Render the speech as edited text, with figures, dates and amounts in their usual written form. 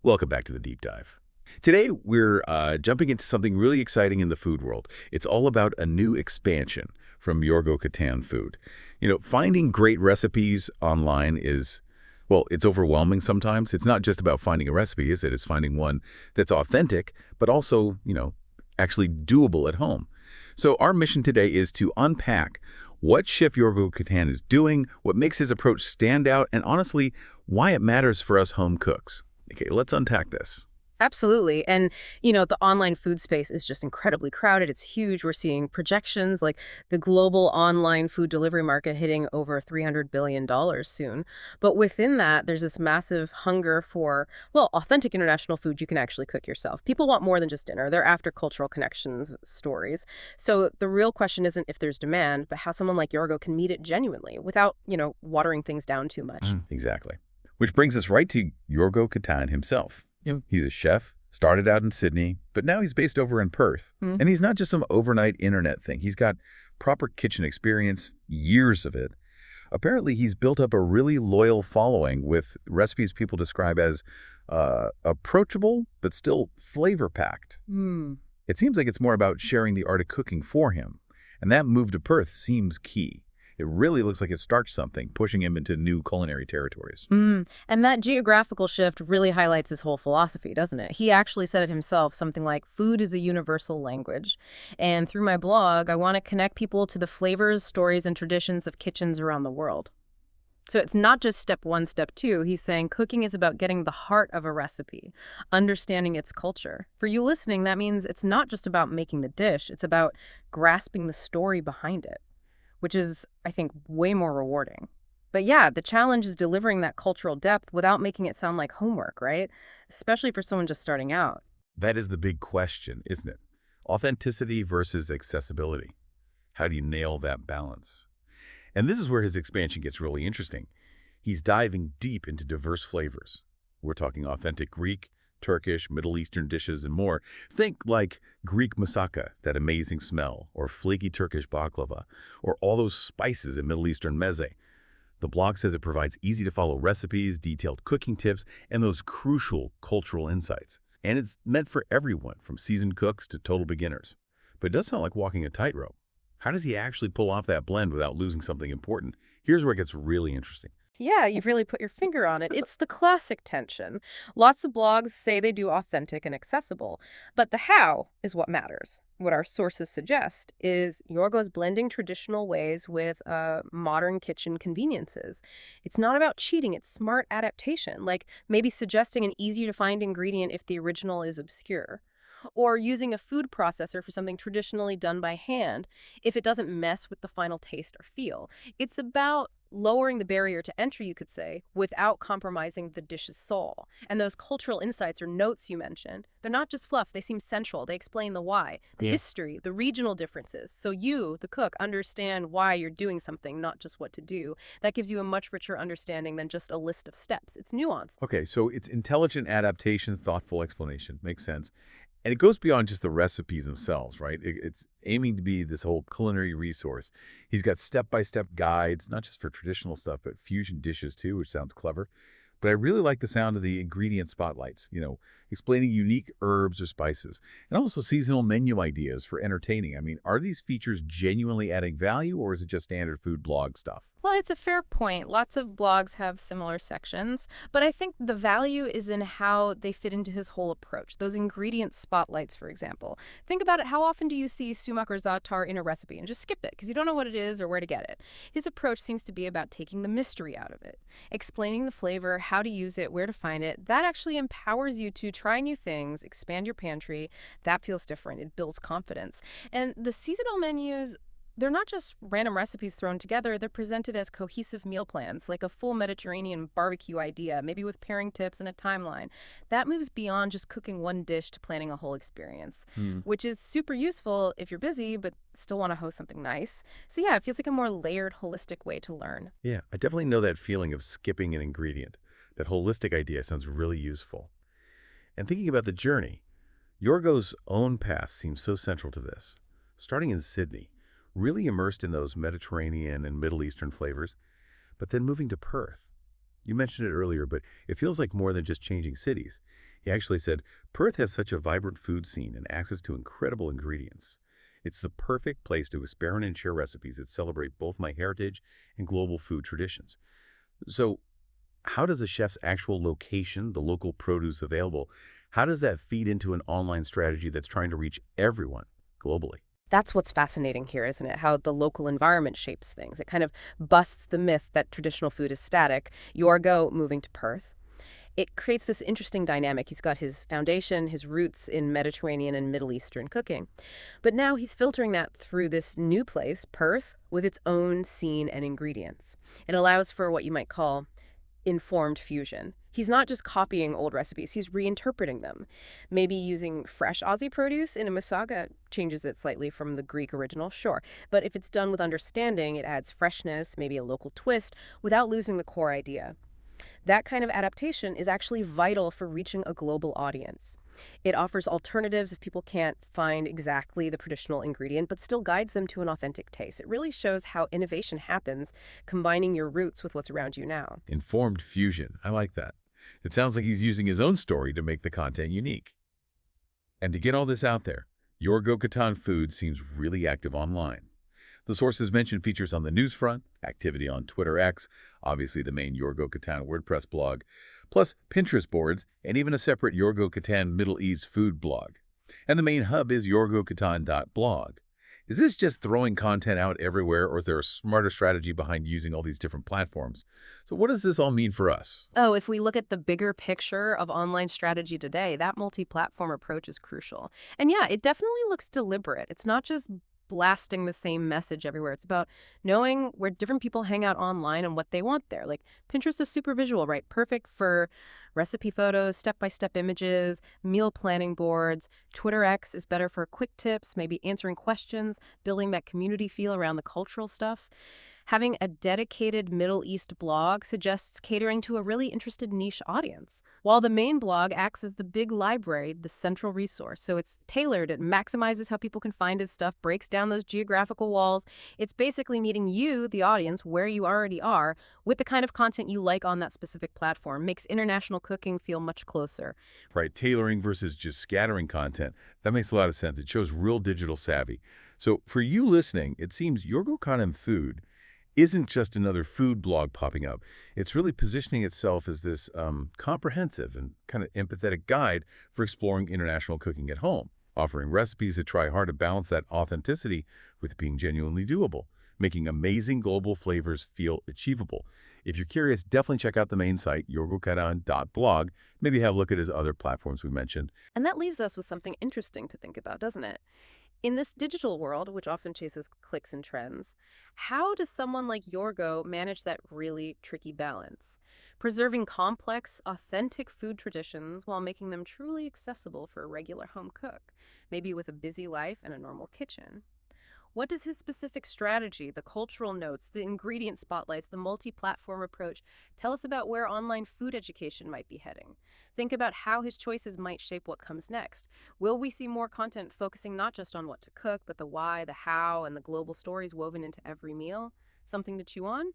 Welcome back to the Deep Dive. Today, we're jumping into something really exciting in the food world. It's all about a new expansion from Yorgo Kattan Food. Finding great recipes online is, well, it's overwhelming sometimes. It's not just about finding a recipe, is it? It's finding one that's authentic, but also, actually doable at home. So our mission today is to unpack what Chef Yorgo Kattan is doing, what makes his approach stand out, and honestly, why it matters for us home cooks. Okay, let's unpack this. Absolutely. And, the online food space is just incredibly crowded. It's huge. We're seeing projections like the global online food delivery market hitting over $300 billion soon. But within that, there's this massive hunger for, well, authentic international food you can actually cook yourself. People want more than just dinner. They're after cultural connections stories. So the real question isn't if there's demand, but how someone like Yorgo can meet it genuinely without, watering things down too much. Exactly. Which brings us right to Yorgo Kattan himself. Yep. He's a chef, started out in Sydney, but now he's based over in Perth. Mm. And he's not just some overnight internet thing. He's got proper kitchen experience, years of it. Apparently, he's built up a really loyal following with recipes people describe as approachable, but still flavor-packed. Mm. It seems like it's more about sharing the art of cooking for him. And that move to Perth seems key. It really looks like it starts something, pushing him into new culinary territories. And that geographical shift really highlights his whole philosophy, doesn't it? He actually said it himself, something like, food is a universal language. And through my blog, I want to connect people to the flavors, stories, and traditions of kitchens around the world. So it's not just step one, step two. He's saying cooking is about getting the heart of a recipe, understanding its culture. For you listening, that means it's not just about making the dish. It's about grasping the story behind it, which is, I think, way more rewarding. But yeah, the challenge is delivering that cultural depth without making it sound like homework, right? Especially for someone just starting out. That is the big question, isn't it? Authenticity versus accessibility. How do you nail that balance? And this is where his expansion gets really interesting. He's diving deep into diverse flavors. We're talking authentic Greek, Turkish, Middle Eastern dishes, and more. Think like Greek moussaka, that amazing smell, or flaky Turkish baklava, or all those spices in Middle Eastern meze. The blog says it provides easy-to-follow recipes, detailed cooking tips, and those crucial cultural insights. And it's meant for everyone, from seasoned cooks to total beginners. But it does sound like walking a tightrope. How does he actually pull off that blend without losing something important? Here's where it gets really interesting. Yeah, you've really put your finger on it. It's the classic tension. Lots of blogs say they do authentic and accessible, but the how is what matters. What our sources suggest is Yorgo's blending traditional ways with modern kitchen conveniences. It's not about cheating, it's smart adaptation, like maybe suggesting an easy-to-find ingredient if the original is obscure, or using a food processor for something traditionally done by hand if it doesn't mess with the final taste or feel. It's about lowering the barrier to entry, you could say, without compromising the dish's soul. And those cultural insights or notes you mentioned, they're not just fluff, they seem central. They explain the why, the history, the regional differences. So you, the cook, understand why you're doing something, not just what to do. That gives you a much richer understanding than just a list of steps. It's nuanced. Okay, so it's intelligent adaptation, thoughtful explanation. Makes sense. And it goes beyond just the recipes themselves, right? It's aiming to be this whole culinary resource. He's got step-by-step guides, not just for traditional stuff, but fusion dishes too, which sounds clever. But I really like the sound of the ingredient spotlights, explaining unique herbs or spices, and also seasonal menu ideas for entertaining. I mean, are these features genuinely adding value, or is it just standard food blog stuff? Well, it's a fair point. Lots of blogs have similar sections, but I think the value is in how they fit into his whole approach. Those ingredient spotlights, for example. Think about it. How often do you see sumac or za'atar in a recipe and just skip it because you don't know what it is or where to get it? His approach seems to be about taking the mystery out of it, explaining the flavor, how to use it, where to find it. That actually empowers you to try new things, expand your pantry. That feels different. It builds confidence. And the seasonal menus, they're not just random recipes thrown together. They're presented as cohesive meal plans, like a full Mediterranean barbecue idea, maybe with pairing tips and a timeline. That moves beyond just cooking one dish to planning a whole experience, which is super useful if you're busy but still want to host something nice. So yeah, it feels like a more layered, holistic way to learn. Yeah, I definitely know that feeling of skipping an ingredient. That holistic idea sounds really useful. And thinking about the journey, Yorgo's own path seems so central to this. Starting in Sydney, really immersed in those Mediterranean and Middle Eastern flavors, but then moving to Perth. You mentioned it earlier, but it feels like more than just changing cities. He actually said, Perth has such a vibrant food scene and access to incredible ingredients. It's the perfect place to experiment and share recipes that celebrate both my heritage and global food traditions. So, how does a chef's actual location, the local produce available, how does that feed into an online strategy that's trying to reach everyone globally? That's what's fascinating here, isn't it? How the local environment shapes things. It kind of busts the myth that traditional food is static. Yorgo moving to Perth, it creates this interesting dynamic. He's got his foundation, his roots in Mediterranean and Middle Eastern cooking. But now he's filtering that through this new place, Perth, with its own scene and ingredients. It allows for what you might call informed fusion. He's not just copying old recipes, he's reinterpreting them. Maybe using fresh Aussie produce in a musaga changes it slightly from the Greek original, sure. But if it's done with understanding, it adds freshness, maybe a local twist, without losing the core idea. That kind of adaptation is actually vital for reaching a global audience. It offers alternatives if people can't find exactly the traditional ingredient, but still guides them to an authentic taste. It really shows how innovation happens, combining your roots with what's around you now. Informed fusion. I like that. It sounds like he's using his own story to make the content unique. And to get all this out there, Yorgo Kattan Food seems really active online. The sources mentioned features on the news front, activity on Twitter X, obviously the main Yorgo Kattan WordPress blog, plus Pinterest boards, and even a separate Yorgo Kattan Middle East food blog. And the main hub is yorgokattan.blog. Is this just throwing content out everywhere, or is there a smarter strategy behind using all these different platforms? So what does this all mean for us? Oh, if we look at the bigger picture of online strategy today, that multi-platform approach is crucial. And yeah, it definitely looks deliberate. It's not just blasting the same message everywhere. It's about knowing where different people hang out online and what they want there. Like Pinterest is super visual, right? Perfect for recipe photos, step-by-step images, meal planning boards. Twitter X is better for quick tips, maybe answering questions, building that community feel around the cultural stuff. Having a dedicated Middle East blog suggests catering to a really interested niche audience, while the main blog acts as the big library, the central resource. So it's tailored, it maximizes how people can find his stuff, breaks down those geographical walls. It's basically meeting you, the audience, where you already are, with the kind of content you like on that specific platform. Makes international cooking feel much closer. Right, tailoring versus just scattering content. That makes a lot of sense. It shows real digital savvy. So for you listening, it seems Yorgo Kattan Food isn't just another food blog popping up. It's really positioning itself as this comprehensive and kind of empathetic guide for exploring international cooking at home, offering recipes that try hard to balance that authenticity with being genuinely doable, making amazing global flavors feel achievable. If you're curious, definitely check out the main site, yorgokattan.blog. Maybe have a look at his other platforms we mentioned. And that leaves us with something interesting to think about, doesn't it? In this digital world, which often chases clicks and trends, how does someone like Yorgo manage that really tricky balance? Preserving complex, authentic food traditions while making them truly accessible for a regular home cook, maybe with a busy life and a normal kitchen. What does his specific strategy, the cultural notes, the ingredient spotlights, the multi-platform approach tell us about where online food education might be heading? Think about how his choices might shape what comes next. Will we see more content focusing not just on what to cook, but the why, the how, and the global stories woven into every meal? Something to chew on?